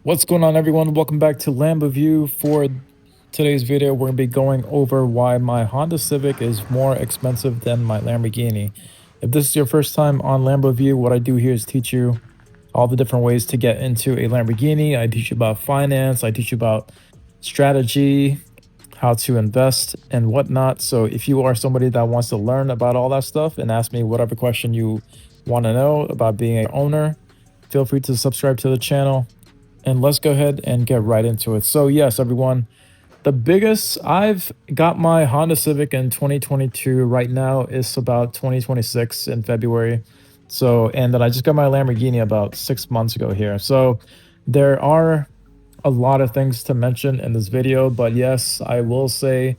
What's going on, everyone? Welcome back to Lambo View. For today's video, we're going to be going over why my Honda Civic is more expensive than my Lamborghini. If this is your first time on Lambo View, what I do here is teach you all the different ways to get into a Lamborghini. I teach you about finance, I teach you about strategy, how to invest, and whatnot. So if you are somebody that wants to learn about all that stuff and ask me whatever question you want to know about being an owner, feel free to subscribe to the channel. And let's go ahead and get right into it. So yes, everyone, I've got my Honda Civic in 2022. Right now it's about 2026 in February. So, and then I just got my Lamborghini about 6 months ago here. So there are a lot of things to mention in this video, but yes, I will say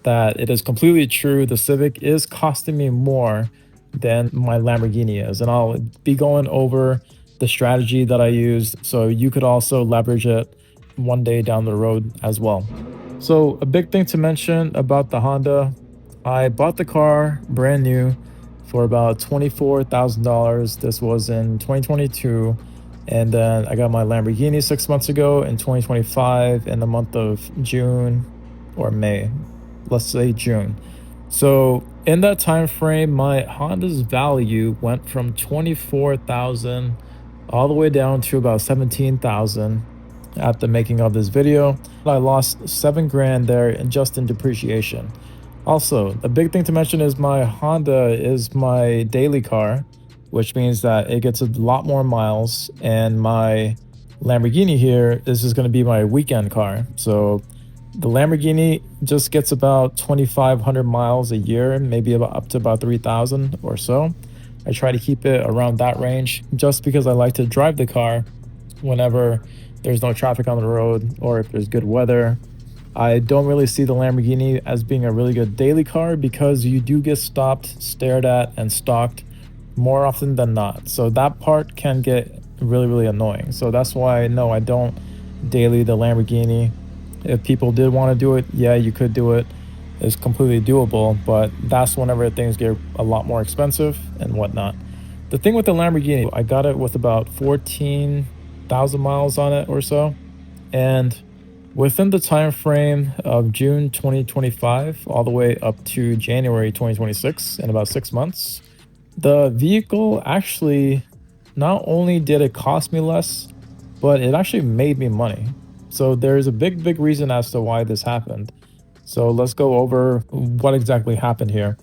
that it is completely true. The Civic is costing me more than my Lamborghini is, and I'll be going over the strategy that I used so you could also leverage it one day down the road as well. So a big thing to mention about the Honda, I bought the car brand new for about $24,000. This was in 2022. And then I got my Lamborghini 6 months ago in 2025 in the month of June or May. Let's say June. So in that time frame, my Honda's value went from 24,000 all the way down to about 17,000 at the making of this video. I lost 7 grand there and just in depreciation. Also, the big thing to mention is my Honda is my daily car, which means that it gets a lot more miles, and my Lamborghini here, this is going to be my weekend car. So the Lamborghini just gets about 2,500 miles a year, maybe about up to about 3,000 or so. I try to keep it around that range just because I like to drive the car whenever there's no traffic on the road or if there's good weather. I don't really see the Lamborghini as being a really good daily car because you do get stopped, stared at, and stalked more often than not. So that part can get really annoying. So that's why, no, I don't daily the Lamborghini. If people did want to do it, yeah, you could do it. It's completely doable, but that's whenever things get a lot more expensive and whatnot. The thing with the Lamborghini, I got it with about 14,000 miles on it or so. And within the time frame of June 2025 all the way up to January 2026, in about 6 months, the vehicle actually, not only did it cost me less, but it actually made me money. So there's a big reason as to why this happened. So let's go over what exactly happened here.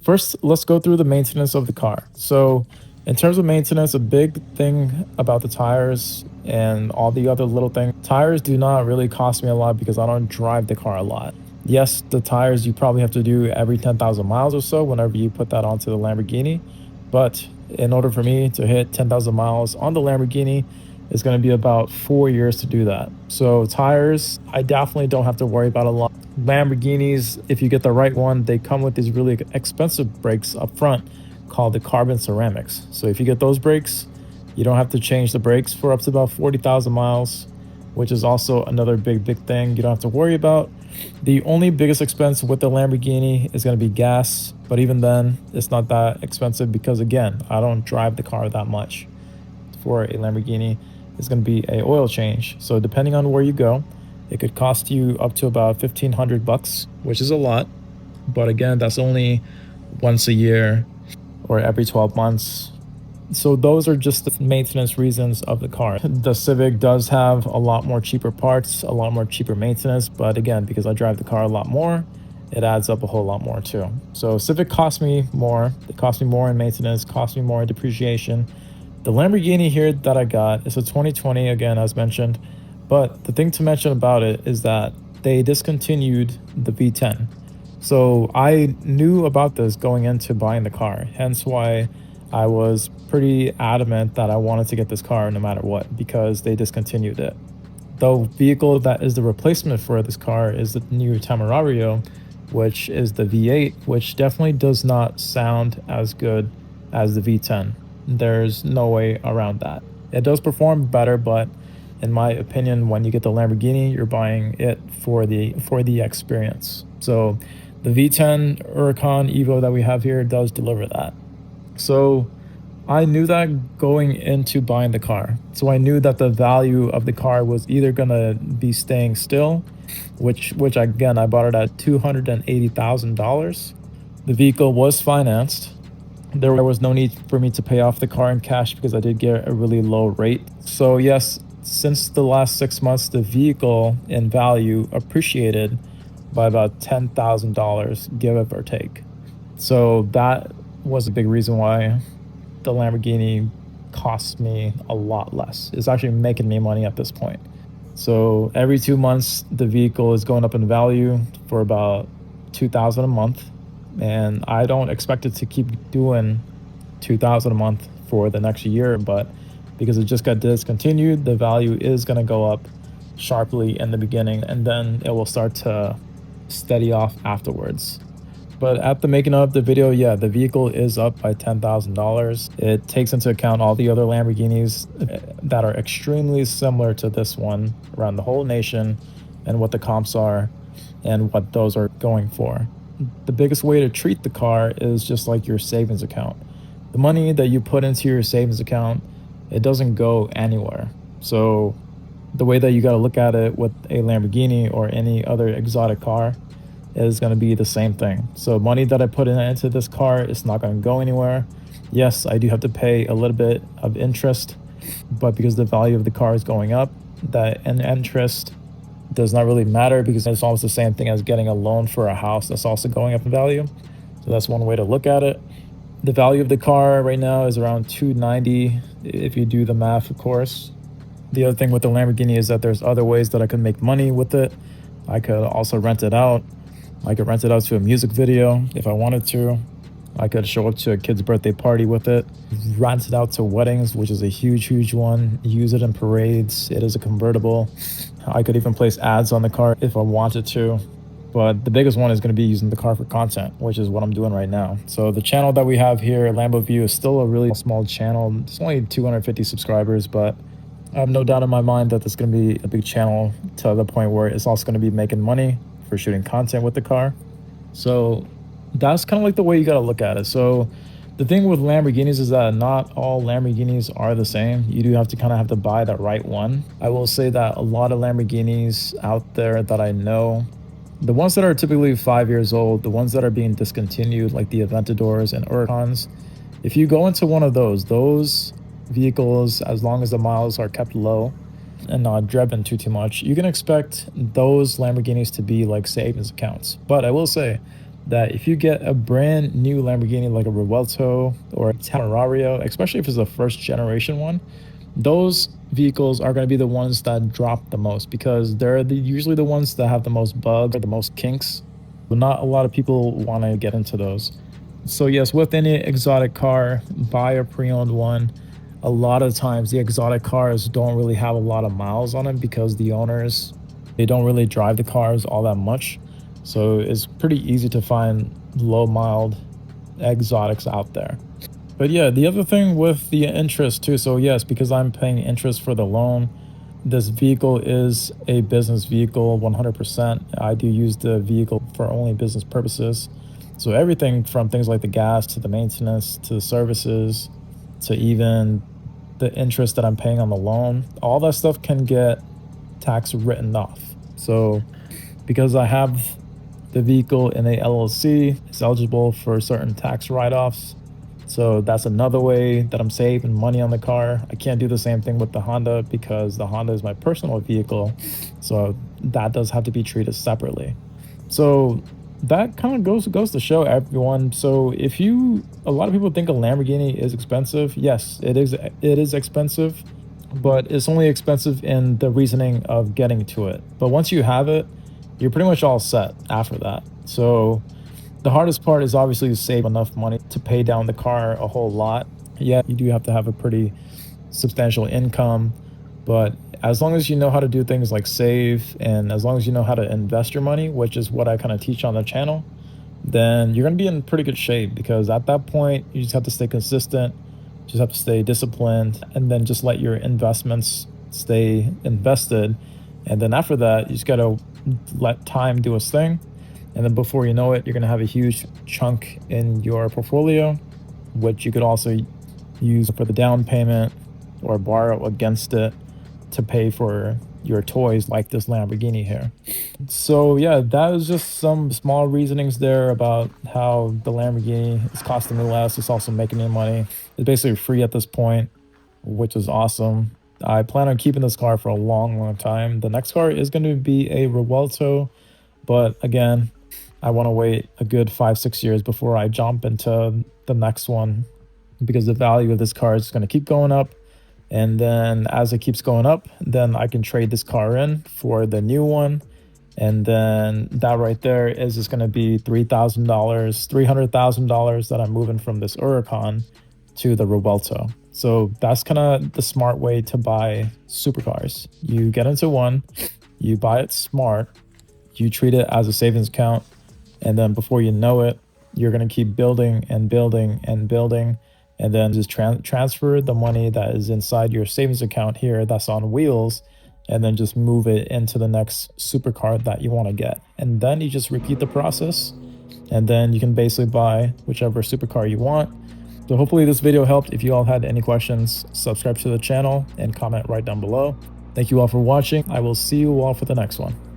First, let's go through the maintenance of the car. So in terms of maintenance, a big thing about the tires and all the other little things, tires do not really cost me a lot because I don't drive the car a lot. Yes, the tires you probably have to do every 10,000 miles or so whenever you put that onto the Lamborghini. But in order for me to hit 10,000 miles on the Lamborghini, it's going to be about 4 years to do that. So tires, I definitely don't have to worry about a lot. Lamborghinis, if you get the right one, they come with these really expensive brakes up front called the carbon ceramics. So if you get those brakes, you don't have to change the brakes for up to about 40,000 miles, which is also another big thing you don't have to worry about. The only biggest expense with the Lamborghini is going to be gas, but even then, it's not that expensive because, again, I don't drive the car that much. For a Lamborghini, it's going to be a oil change. So depending on where you go, it could cost you up to about 1,500 bucks, which is a lot. But again, that's only once a year or every 12 months. So those are just the maintenance reasons of the car. The Civic does have a lot more cheaper parts, a lot more cheaper maintenance. But again, because I drive the car a lot more, it adds up a whole lot more too. So Civic cost me more. It cost me more in maintenance, cost me more in depreciation. The Lamborghini here that I got is a 2020, again, as mentioned. But the thing to mention about it is that they discontinued the V10. So I knew about this going into buying the car, hence why I was pretty adamant that I wanted to get this car no matter what, because they discontinued it. The vehicle that is the replacement for this car is the new Temerario, which is the V8, which definitely does not sound as good as the V10. There's no way around that. It does perform better, but in my opinion, when you get the Lamborghini, you're buying it for the experience. So the V10 Huracan Evo that we have here does deliver that. So I knew that going into buying the car. So I knew that the value of the car was either gonna be staying still, which again, I bought it at $280,000. The vehicle was financed. There was no need for me to pay off the car in cash because I did get a really low rate. So yes, since the last 6 months, the vehicle in value appreciated by about $10,000, give or take. So that was a big reason why the Lamborghini costs me a lot less. It's actually making me money at this point. So every 2 months, the vehicle is going up in value for about 2,000 a month, and I don't expect it to keep doing 2,000 a month for the next year, but because it just got discontinued, the value is going to go up sharply in the beginning, and then it will start to steady off afterwards. But at the making of the video, yeah, the vehicle is up by $10,000. It takes into account all the other Lamborghinis that are extremely similar to this one around the whole nation and what the comps are and what those are going for. The biggest way to treat the car is just like your savings account. The money that you put into your savings account, it doesn't go anywhere. So the way that you got to look at it with a Lamborghini or any other exotic car is going to be the same thing. So money that I put into this car is not going to go anywhere. Yes, I do have to pay a little bit of interest, but because the value of the car is going up, that interest does not really matter because it's almost the same thing as getting a loan for a house that's also going up in value. So that's one way to look at it. The value of the car right now is around 290 if you do the math, of course. The other thing with the Lamborghini is that there's other ways that I could make money with it. I could also rent it out. I could rent it out to a music video if I wanted to. I could show up to a kid's birthday party with it. Rent it out to weddings, which is a huge one. Use it in parades. It is a convertible. I could even place ads on the car if I wanted to. But the biggest one is going to be using the car for content, which is what I'm doing right now. So the channel that we have here, Lambo View, is still a really small channel. It's only 250 subscribers, but I have no doubt in my mind that it's going to be a big channel to the point where it's also going to be making money for shooting content with the car. So that's kind of like the way you got to look at it. So the thing with Lamborghinis is that not all Lamborghinis are the same. You do have to kind of have to buy the right one. I will say that a lot of Lamborghinis out there that I know, the ones that are typically 5 years old, the ones that are being discontinued, like the Aventadors and Huracans, if you go into one of those vehicles, as long as the miles are kept low and not driven too much, you can expect those Lamborghinis to be like savings accounts. But I will say that if you get a brand new Lamborghini like a Revuelto or a Temerario, especially if it's a first generation one, those vehicles are going to be the ones that drop the most because they're usually the ones that have the most bugs or the most kinks. But not a lot of people want to get into those. So yes, with any exotic car, buy a pre-owned one. A lot of times the exotic cars don't really have a lot of miles on them because the owners, they don't really drive the cars all that much. So it's pretty easy to find low mild exotics out there. But yeah, the other thing with the interest too, so yes, because I'm paying interest for the loan, this vehicle is a business vehicle 100%. I do use the vehicle for only business purposes. So everything from things like the gas to the maintenance to the services to even the interest that I'm paying on the loan, all that stuff can get tax written off. So because I have the vehicle in a LLC, it's eligible for certain tax write-offs. So that's another way that I'm saving money on the car. I can't do the same thing with the Honda because the Honda is my personal vehicle. So that does have to be treated separately. So that kind of goes to show everyone. So if a lot of people think a Lamborghini is expensive. Yes, it is expensive, but it's only expensive in the reasoning of getting to it. But once you have it, you're pretty much all set after that. So the hardest part is obviously to save enough money to pay down the car a whole lot. Yeah, you do have to have a pretty substantial income, but as long as you know how to do things like save and as long as you know how to invest your money, which is what I kind of teach on the channel, then you're going to be in pretty good shape because at that point, you just have to stay consistent, just have to stay disciplined, and then just let your investments stay invested. And then after that, you just got to let time do its thing. And then before you know it, you're going to have a huge chunk in your portfolio, which you could also use for the down payment or borrow against it to pay for your toys like this Lamborghini here. So yeah, that was just some small reasonings there about how the Lamborghini is costing me less. It's also making me money. It's basically free at this point, which is awesome. I plan on keeping this car for a long, long time. The next car is going to be a Revuelto, but again, I want to wait a good 5-6 years before I jump into the next one because the value of this car is going to keep going up. And then as it keeps going up, then I can trade this car in for the new one. And then that right there is just going to be $3,000, $300,000 that I'm moving from this Huracan to the Revuelto. So that's kind of the smart way to buy supercars. You get into one, you buy it smart, you treat it as a savings account, and then before you know it, you're going to keep building and building and building, and then just transfer the money that is inside your savings account here that's on wheels, and then just move it into the next supercar that you want to get. And then you just repeat the process, and then you can basically buy whichever supercar you want. So hopefully this video helped. If you all had any questions, subscribe to the channel and comment right down below. Thank you all for watching. I will see you all for the next one.